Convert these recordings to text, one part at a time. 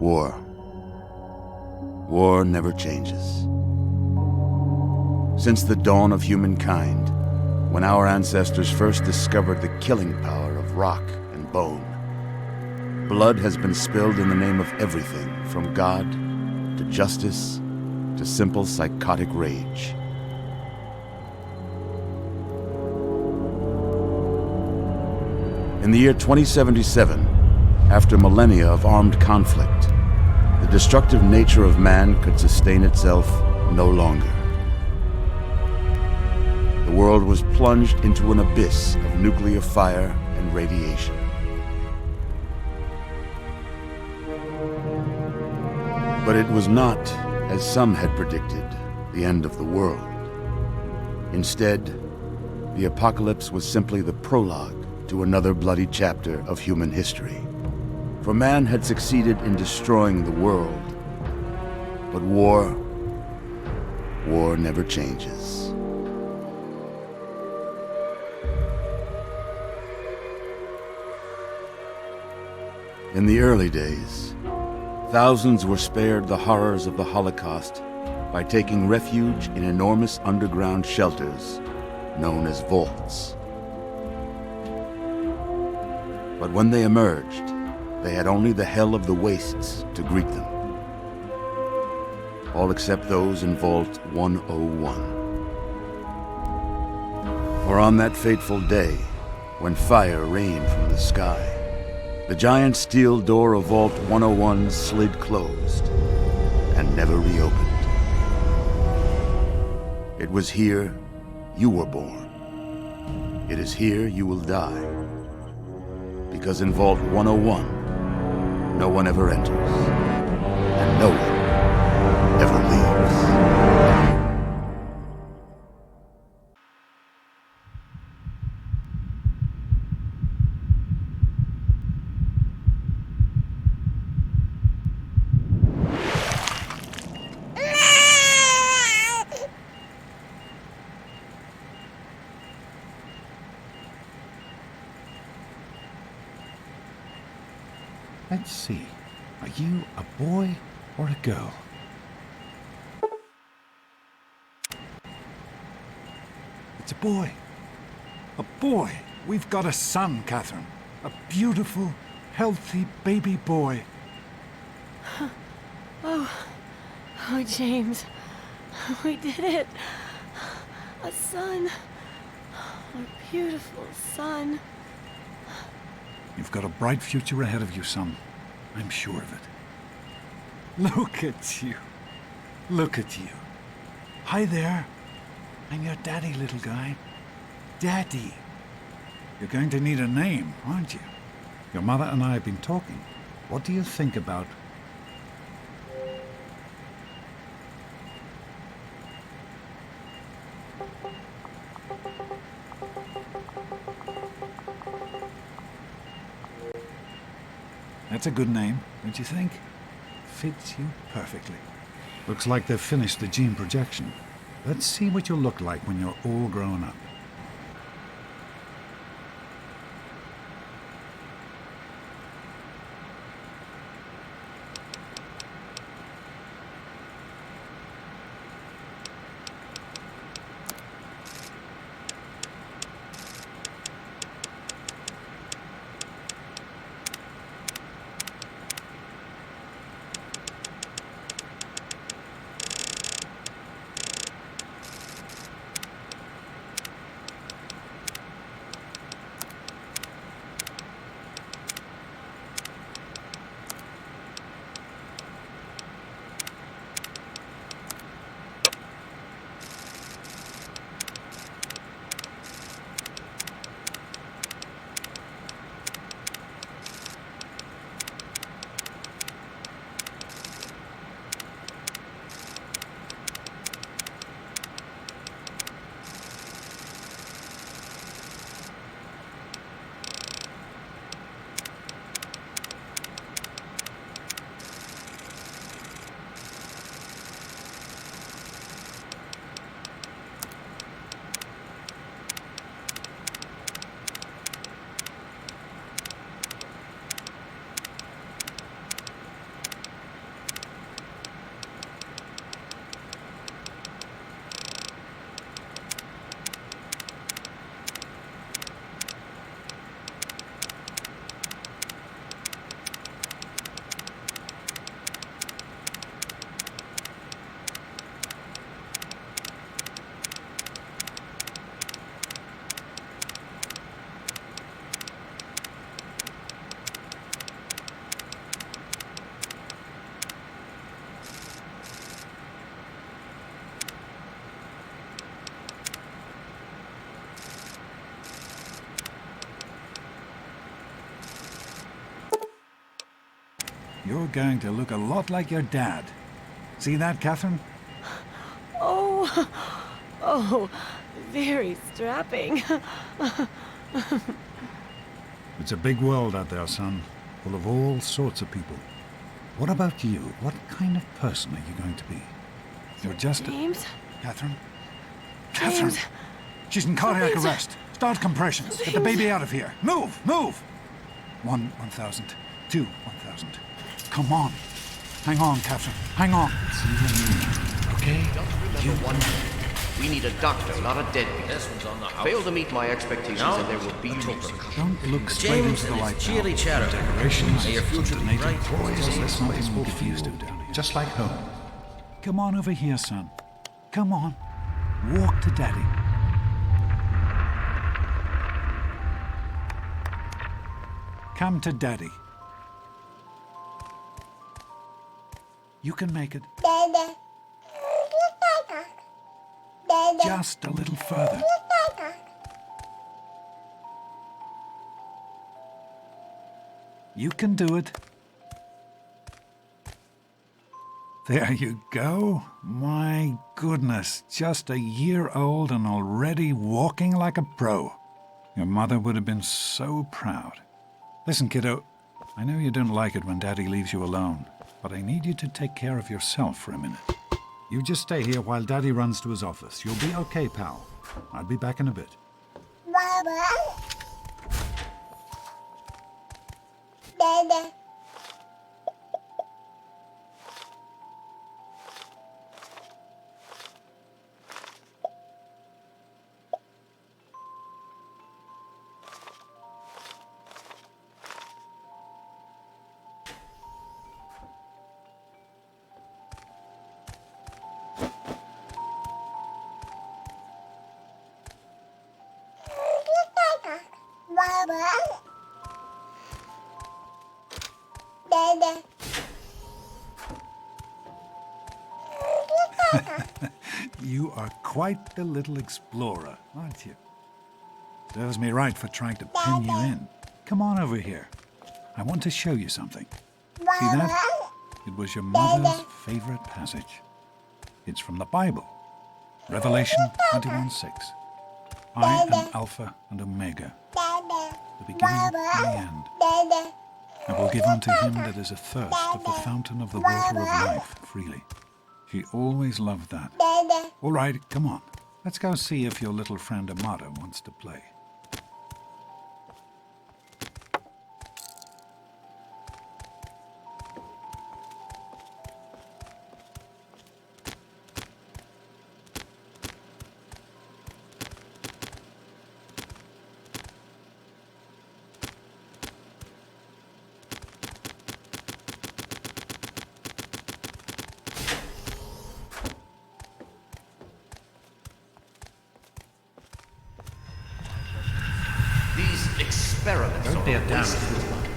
War. War never changes. Since the dawn of humankind, when our ancestors first discovered the killing power of rock and bone, blood has been spilled in the name of everything from God to justice to simple psychotic rage. In the year 2077, after millennia of armed conflict, the destructive nature of man could sustain itself no longer. The world was plunged into an abyss of nuclear fire and radiation. But it was not, as some had predicted, the end of the world. Instead, the apocalypse was simply the prologue to another bloody chapter of human history. For man had succeeded in destroying the world, but war never changes. In the early days, thousands were spared the horrors of the Holocaust by taking refuge in enormous underground shelters known as vaults. But when they emerged, they had only the hell of the wastes to greet them. All except those in Vault 101. For on that fateful day, when fire rained from the sky, the giant steel door of Vault 101 slid closed and never reopened. It was here you were born. It is here you will die. Because in Vault 101, no one ever enters, and no one ever leaves. Let's see. Are you a boy or a girl? It's a boy. A boy. We've got a son, Catherine. A beautiful, healthy baby boy. Oh, James. We did it. A son. A beautiful son. You've got a bright future ahead of you, son. I'm sure of it. Look at you. Look at you. Hi there. I'm your daddy, little guy. Daddy. You're going to need a name, aren't you? Your mother and I have been talking. What do you think about... That's a good name, don't you think? Fits you perfectly. Looks like they've finished the gene projection. Let's see what you'll look like when you're all grown up. You're going to look a lot like your dad. See that, Catherine? Oh, oh, very strapping. It's a big world out there, son, full of all sorts of people. What about you? What kind of person are you going to be? You're just James? Catherine? James? Catherine! She's in cardiac James. arrest. Start compressions. Get the baby out of here. Move! Move! 1,000. 2, 1,000. Come on. Hang on, Catherine. Hang on. It's you and me. Okay? Remember one thing. We need a doctor, not a deadbeat. This one's on the house. Fail to meet my expectations No. and there will be repercussions. Don't look straight James into the and light his now. cheery chatter. Decorations, May your future some be native bright. toys. This Let's not place get will confused feel down here. Just like home. Come on over here, son. Come on. Walk to Daddy. Come to Daddy. You can make it. Just a little further. You can do it. There you go. My goodness, just a year old and already walking like a pro. Your mother would have been so proud. Listen, kiddo, I know you don't like it when Daddy leaves you alone, but I need you to take care of yourself for a minute. You just stay here while Daddy runs to his office. You'll be okay, pal. I'll be back in a bit. You are quite the little explorer, aren't you? Serves me right for trying to pin you in. Come on over here. I want to show you something. See that? It was your mother's favorite passage. It's from the Bible. Revelation 21:6. I am Alpha and Omega, the beginning and the end. I will give unto him that is athirst of the fountain of the water of life freely. She always loved that. All right, come on. Let's go see if your little friend Amada wants to play. These experiments are They're a down. waste of time.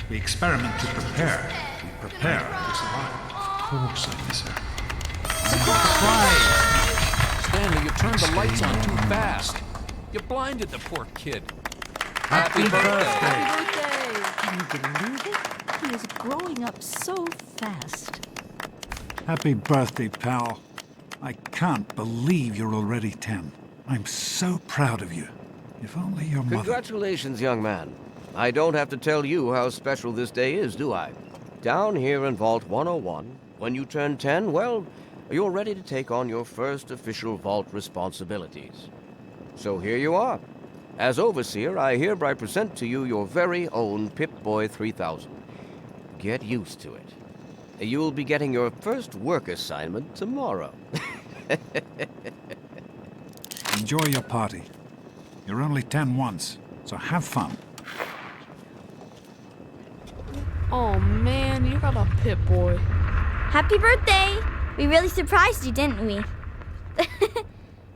We experiment to prepare. We prepare to survive. Of course I miss her. Stanley, you turned the lights on too fast. You blinded the poor kid. Happy birthday. Birthday! Can you believe it? He is growing up so fast. Happy birthday, pal. I can't believe you're already 10. I'm so proud of you. If only your mother... Congratulations, young man. I don't have to tell you how special this day is, do I? Down here in Vault 101, when you turn 10, well, you're ready to take on your first official Vault responsibilities. So here you are. As Overseer, I hereby present to you your very own Pip-Boy 3000. Get used to it. You'll be getting your first work assignment tomorrow. Enjoy your party. You're only 10 once, so have fun. Oh man, you got a Pip-Boy. Happy birthday! We really surprised you, didn't we?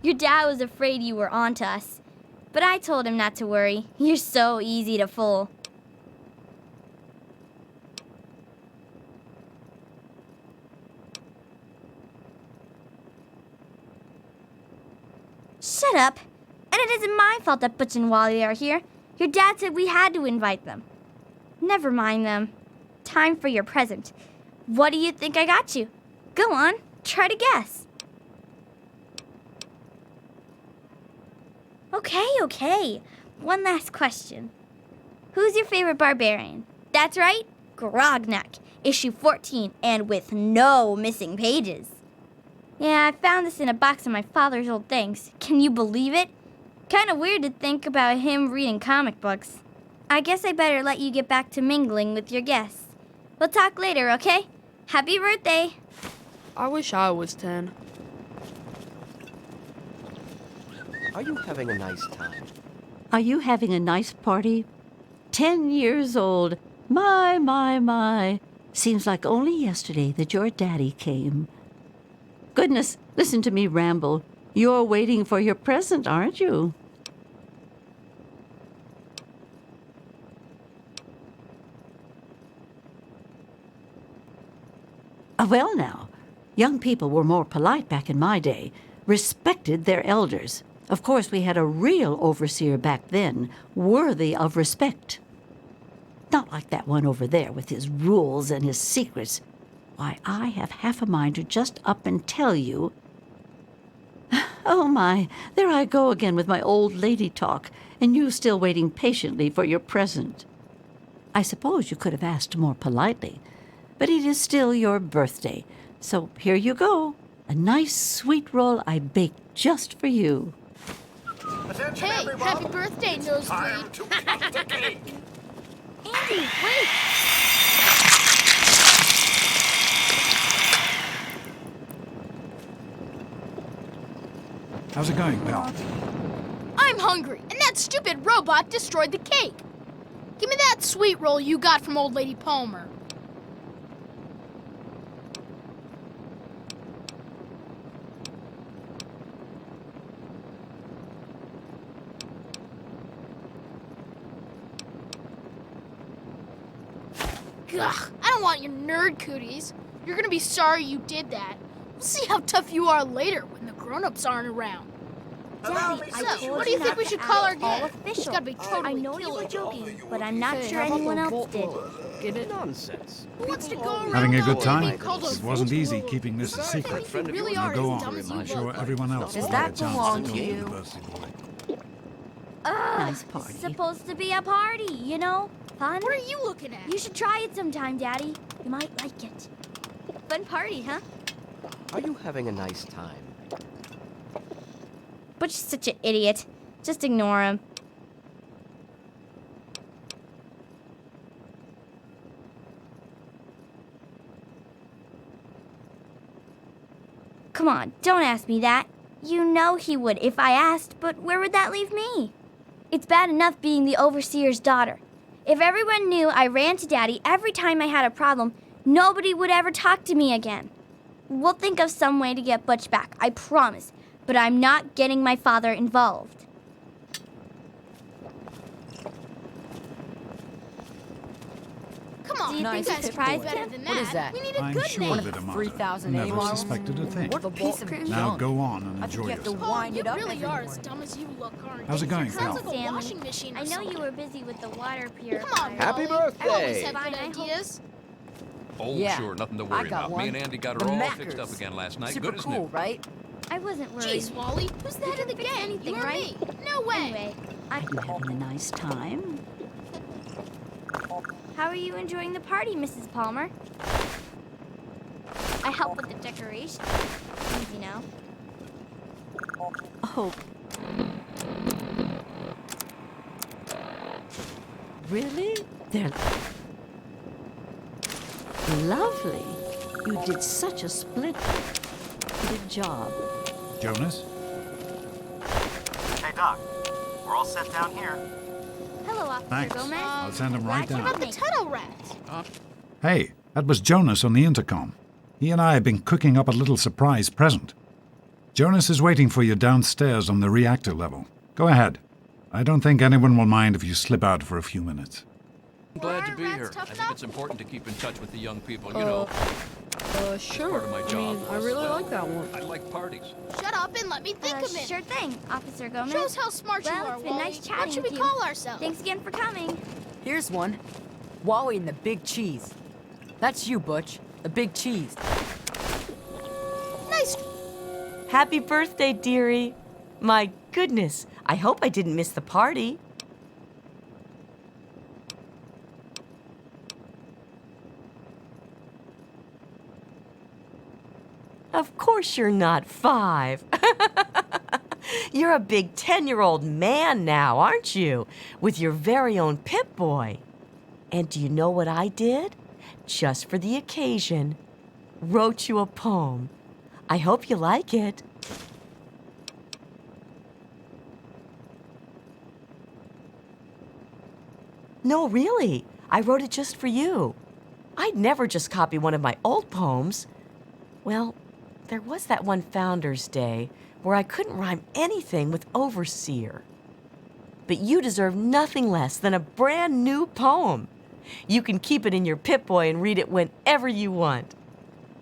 Your dad was afraid you were onto us, but I told him not to worry. You're so easy to fool. Shut up. And it isn't my fault that Butch and Wally are here. Your dad said we had to invite them. Never mind them. time for your present. What do you think I got you? Go on, try to guess. Okay. One last question. Who's your favorite barbarian? That's right, Grognak, issue 14, and with no missing pages. Yeah, I found this in a box of my father's old things. Can you believe it? Kinda weird to think about him reading comic books. I guess I better let you get back to mingling with your guests. We'll talk later, okay? Happy birthday! I wish I was 10. Are you having a nice time? Are you having a nice party? 10 years old. My. Seems like only yesterday that your daddy came. Goodness, listen to me ramble. You're waiting for your present, aren't you? Well now, young people were more polite back in my day, respected their elders. Of course, we had a real overseer back then, worthy of respect. Not like that one over there with his rules and his secrets. Why, I have half a mind to just up and tell you. Oh my, there I go again with my old lady talk, and you still waiting patiently for your present. I suppose you could have asked more politely, but it is still your birthday, so here you go. A nice sweet roll I baked just for you. Hey, happy birthday, Nosebleed. Andy, wait! How's it going, pal? I'm hungry, and that stupid robot destroyed the cake. Give me that sweet roll you got from Old Lady Palmer. Ugh, I don't want your nerd cooties. You're gonna be sorry you did that. We'll see how tough you are later when the grown-ups aren't around. Daddy, I So, told what do you think not we to should call our act all game? It's official. gotta be I totally know you were killer. joking, but I'm not Hey, sure how about anyone the else Volt did. Roller? Get it? Nonsense. Who wants to go around Having a good now time? being called a It wasn't Volt easy Roller? keeping this a Besides, secret. if you really Now are go as dumb on. as I'm you sure look. everyone else Does will that have a chance belong to to talk you? the birthday boy. Nice party. It's supposed to be a party, you know? Fun? What are you looking at? You should try it sometime, Daddy. You might like it. Fun party, huh? Are you having a nice time? Butch is such an idiot. Just ignore him. Come on, don't ask me that. You know he would if I asked, but where would that leave me? It's bad enough being the overseer's daughter. If everyone knew I ran to Daddy every time I had a problem, nobody would ever talk to me again. We'll think of some way to get Butch back, I promise. But I'm not getting my father involved. Come on, Do you you think guys it's can surprise do better him? than What that. is that? We need a I'm good sure name. of it, Amanda. 3,000 Never AWOL? suspected a thing. What a piece of Now junk. go on and I enjoy think you have to yourself. wind you it up really every are as morning. dumb as you look, aren't you? How's it going, Sounds pal? like a Stanley, washing machine or I know something. you were busy with the water purifier. Come on, Happy Wally. birthday. I always have Fine, good I hope- ideas. Oh, Yeah, sure, nothing to I worry got about. one. Me and Andy got The her all Mackers. fixed up again last night. Super Good as cool, new. right? I wasn't worried. Jeez, Wally, who's the head of the fix gang? anything, You or right? me? No way. Anyway, Are you having a nice time? how are you enjoying the party, Mrs. Palmer? I help with the decorations, you know. Oh. Really? They're lovely. You did such a splendid job. Jonas? Hey, Doc. We're all set down here. Hello, Officer Thanks. Gomez. I'll send him right Glad you down. could make it. Tunnel rat. Hey, that was Jonas on the intercom. He and I have been cooking up a little surprise present. Jonas is waiting for you downstairs on the reactor level. Go ahead. I don't think anyone will mind if you slip out for a few minutes. I'm glad to be Rats here. tough I think enough? it's important to keep in touch with the young people, you know. Sure. part of my I job. mean, I really Well, like that one. I like parties. Shut up and let me think a minute. Sure thing, Officer Gomez. Shows how smart you Well, are, it's been Wally. nice chatting What should we with you. call ourselves? Thanks again for coming. Here's one. Wally and the Big Cheese. That's you, Butch. The big cheese. Nice. Happy birthday, dearie. My goodness, I hope I didn't miss the party. Of course you're not 5. You're a big 10-year-old man now, aren't you? With your very own Pip-Boy. And do you know what I did? Just for the occasion, wrote you a poem. I hope you like it. No, really. I wrote it just for you. I'd never just copy one of my old poems. Well, there was that one Founder's Day where I couldn't rhyme anything with overseer. But you deserve nothing less than a brand new poem. You can keep it in your Pip-Boy and read it whenever you want.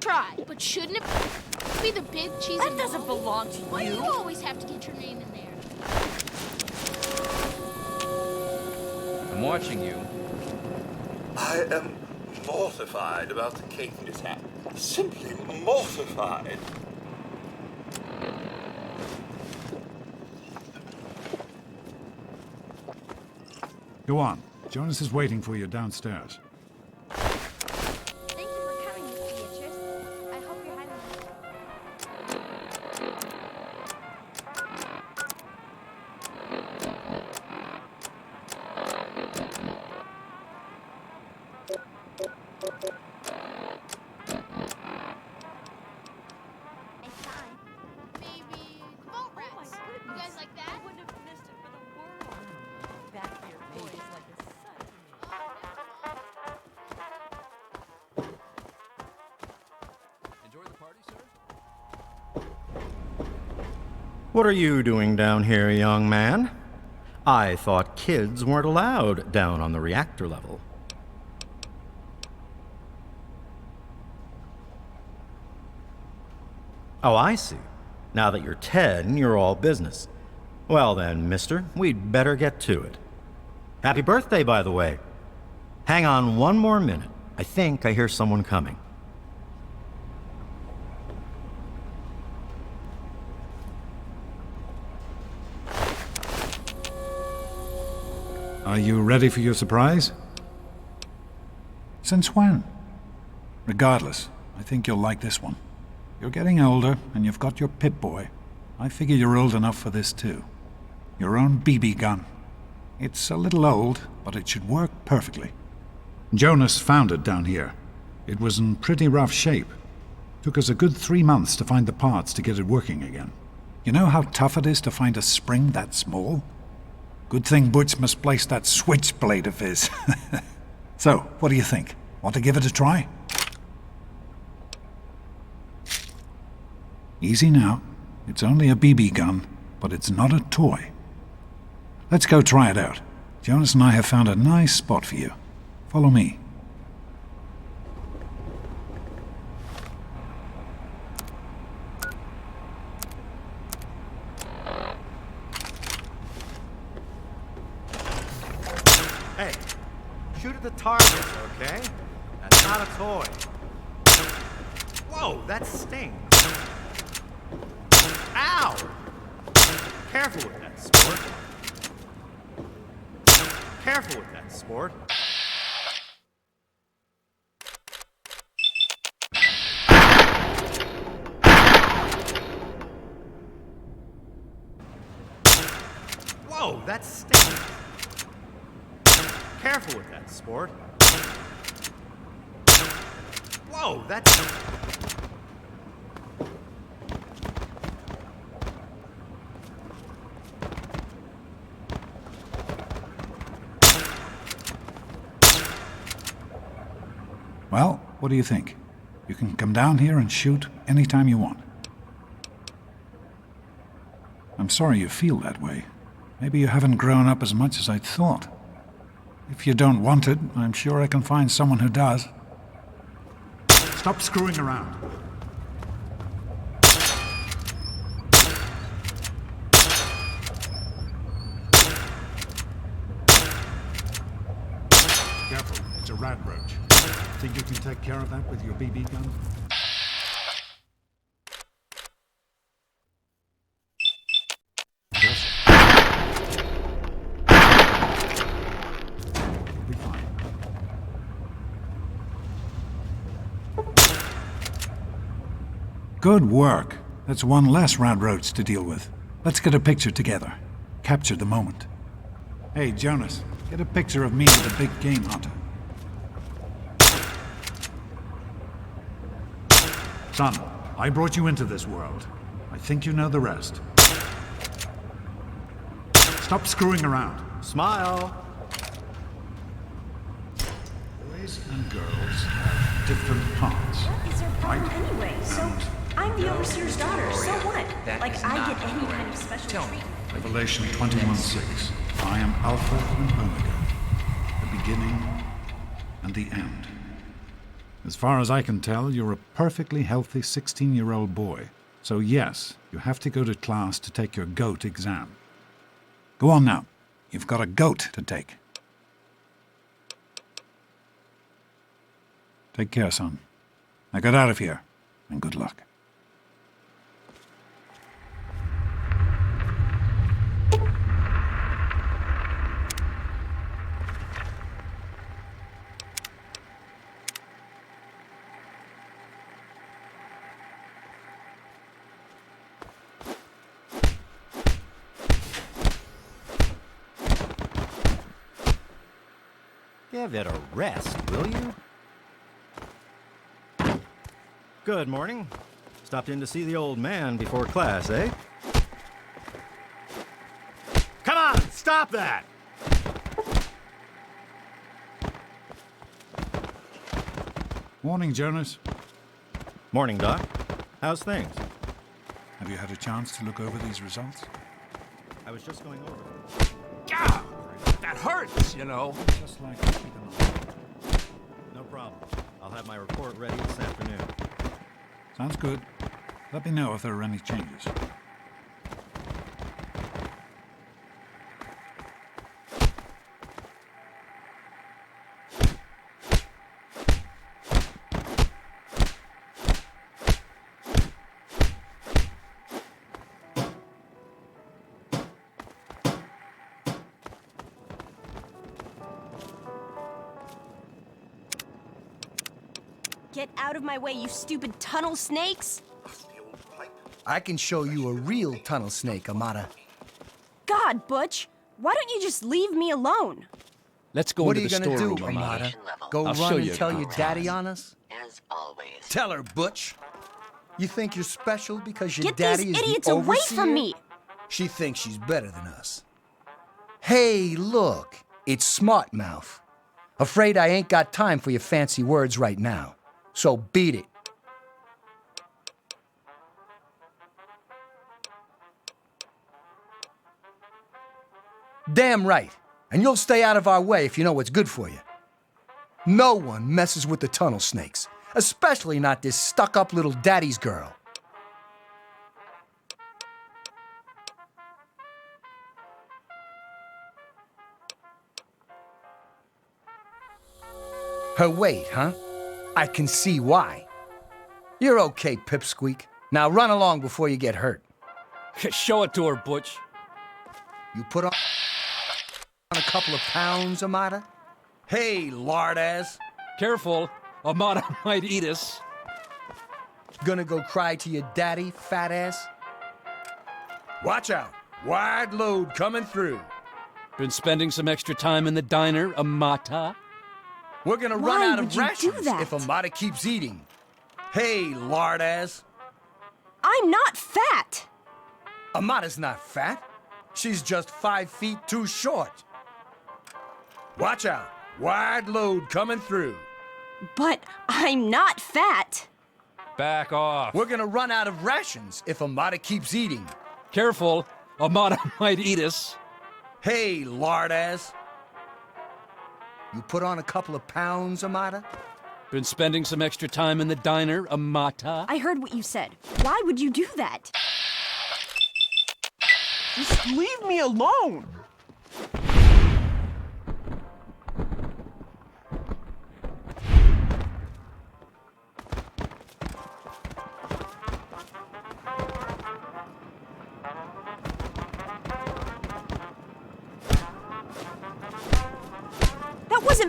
Try, but shouldn't it be the big cheese? That doesn't belong to Why do you. you always have to get your name in there? I'm watching you. I am mortified about the cake mishap. Simply mortified. Go on. Jonas is waiting for you downstairs. Thank you for coming, Miss Beatrice. I hope you're having a nice time. Maybe the boat rats. You guys like that? Wouldn't have missed it for the world. Back here, boy, is like a son to me. Enjoy the party, sir? What are you doing down here, young man? I thought kids weren't allowed down on the reactor level. Oh, I see. Now that you're 10, you're all business. Well then, mister, we'd better get to it. Happy birthday, by the way. Hang on one more minute. I think I hear someone coming. Are you ready for your surprise? Since when? Regardless, I think you'll like this one. You're getting older, and you've got your Pip-Boy. I figure you're old enough for this too. Your own BB gun. It's a little old, but it should work perfectly. Jonas found it down here. It was in pretty rough shape. Took us a good 3 months to find the parts to get it working again. You know how tough it is to find a spring that small? Good thing Butch misplaced that switchblade of his. So, what do you think? Want to give it a try? Easy now. It's only a BB gun, but it's not a toy. Let's go try it out. Jonas and I have found a nice spot for you. Follow me. Hey, shoot at the target, okay? That's not a toy. Whoa, that stings. Ow! Careful with that, sport. Careful with that, sport. Whoa, that stings. Careful with that, sport. Whoa, that's... Well, what do you think? You can come down here and shoot anytime you want. I'm sorry you feel that way. Maybe you haven't grown up as much as I'd thought. If you don't want it, I'm sure I can find someone who does. Stop screwing around. Careful, it's a rat roach. Think you can take care of that with your BB gun? Yes. You'll be fine. Good work. That's one less round roads to deal with. Let's get a picture together. Capture the moment. Hey, Jonas, get a picture of me with a big game hunter. Son, I brought you into this world. I think you know the rest. Stop screwing around. Smile. Boys and girls have different parts. What is your problem right? anyway? So, I'm the overseer's daughter, so what? Like, I get any kind of special treatment. Revelation 21:6. I am Alpha and Omega, the beginning and the end. As far as I can tell, you're a perfectly healthy 16-year-old boy. So yes, you have to go to class to take your GOAT exam. Go on now. You've got a GOAT to take. Take care, son. Now get out of here, and good luck. Give it a rest, will you? Good morning. Stopped in to see the old man before class, eh? Come on, stop that! Morning, Jonas. Morning, Doc. How's things? Have you had a chance to look over these results? I was just going over them. Gah! That hurts, you know. Just like keep an eye. No problem. I'll have my report ready this afternoon. Sounds good. Let me know if there are any changes. Get out of my way, you stupid tunnel snakes! I can show you a real tunnel snake, Amata. God, Butch, why don't you just leave me alone? Let's go What into are the you gonna storeroom, do, Amata. Amata? Go I'll show run you and tell a your good daddy time. on us? As always. Tell her, Butch. You think you're special because your Get daddy these is idiots the away overseer? from me! She thinks she's better than us. Hey, look, it's Smart Mouth. Afraid I ain't got time for your fancy words right now. So beat it. Damn right. And you'll stay out of our way if you know what's good for you. No one messes with the tunnel snakes, especially not this stuck-up little daddy's girl. Her weight, huh? I can see why. You're okay, Pipsqueak. Now run along before you get hurt. Show it to her, Butch. You put on a couple of pounds, Amata? Hey, lard-ass. Careful, Amata might eat us. Gonna go cry to your daddy, fat ass? Watch out. Wide load coming through. Been spending some extra time in the diner, Amata. We're gonna Why run out would of you do rations that? if Amata keeps eating. Hey, lard-ass. I'm not fat! Amata's not fat. She's just 5 feet too short. Watch out. Wide load coming through. But I'm not fat! Back off. We're gonna run out of rations if Amata keeps eating. Careful, Amata might eat us. Hey, lard-ass. You put on a couple of pounds, Amata? Been spending some extra time in the diner, Amata. I heard what you said. Why would you do that? Just leave me alone!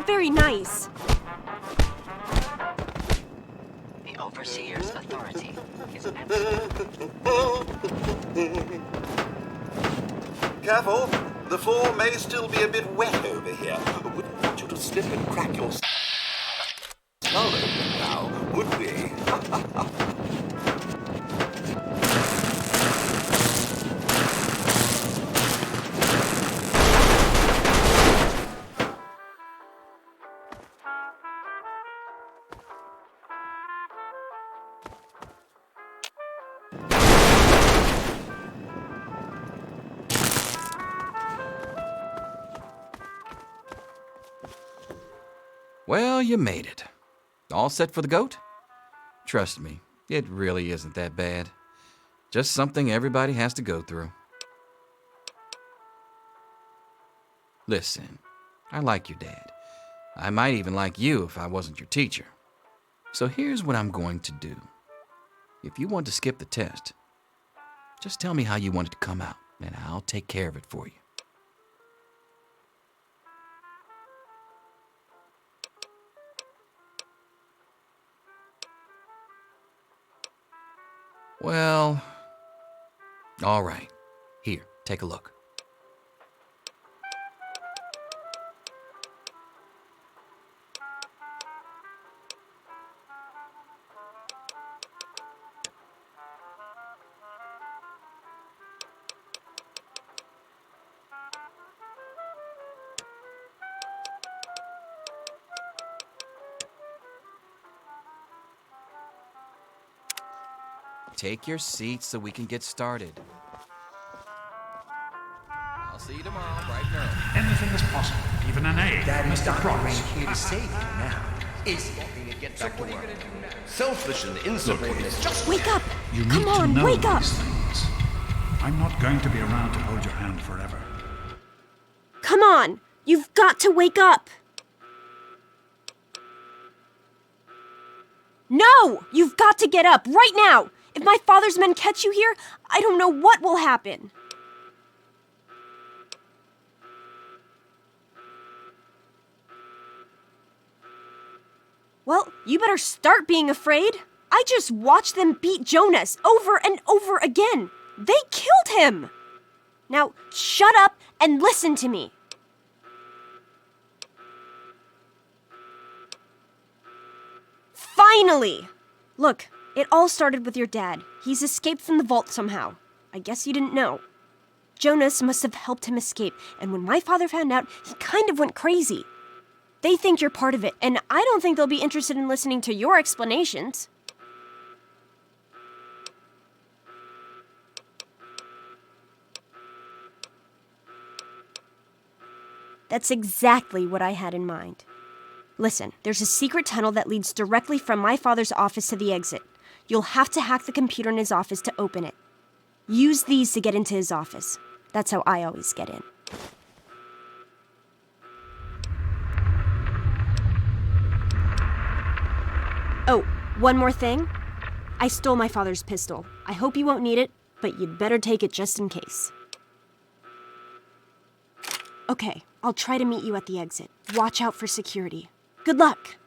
very nice. The Overseer's authority is Careful, the floor may still be a bit wet over here. Wouldn't want you to slip and crack your skull open now, would we? Well, you made it. All set for the goat? Trust me, it really isn't that bad. Just something everybody has to go through. Listen, I like your dad. I might even like you if I wasn't your teacher. So here's what I'm going to do. If you want to skip the test, just tell me how you want it to come out, and I'll take care of it for you. Well, all right. Here, take a look. Take your seat so we can get started. I'll see you tomorrow, bright and early. Anything is possible, even an A. Daddy's Mr. Doctor Cross. ain't here to save you now, is he? Get back to work. Selfish and insubordinate. Just Wake up! You Come need on, to know wake up! these things. I'm not going to be around to hold your hand forever. Come on! You've got to wake up! No! You've got to get up right now! If my father's men catch you here, I don't know what will happen. Well, you better start being afraid. I just watched them beat Jonas over and over again. They killed him. Now, shut up and listen to me. Finally! Look, it all started with your dad. He's escaped from the vault somehow. I guess you didn't know. Jonas must have helped him escape, and when my father found out, he kind of went crazy. They think you're part of it, and I don't think they'll be interested in listening to your explanations. That's exactly what I had in mind. Listen, there's a secret tunnel that leads directly from my father's office to the exit. You'll have to hack the computer in his office to open it. Use these to get into his office. That's how I always get in. Oh, one more thing. I stole my father's pistol. I hope you won't need it, but you'd better take it just in case. Okay, I'll try to meet you at the exit. Watch out for security. Good luck!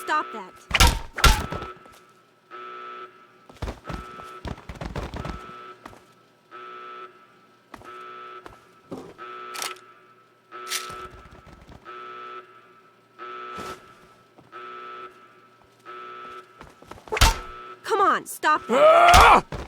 Stop that. Come on, stop that.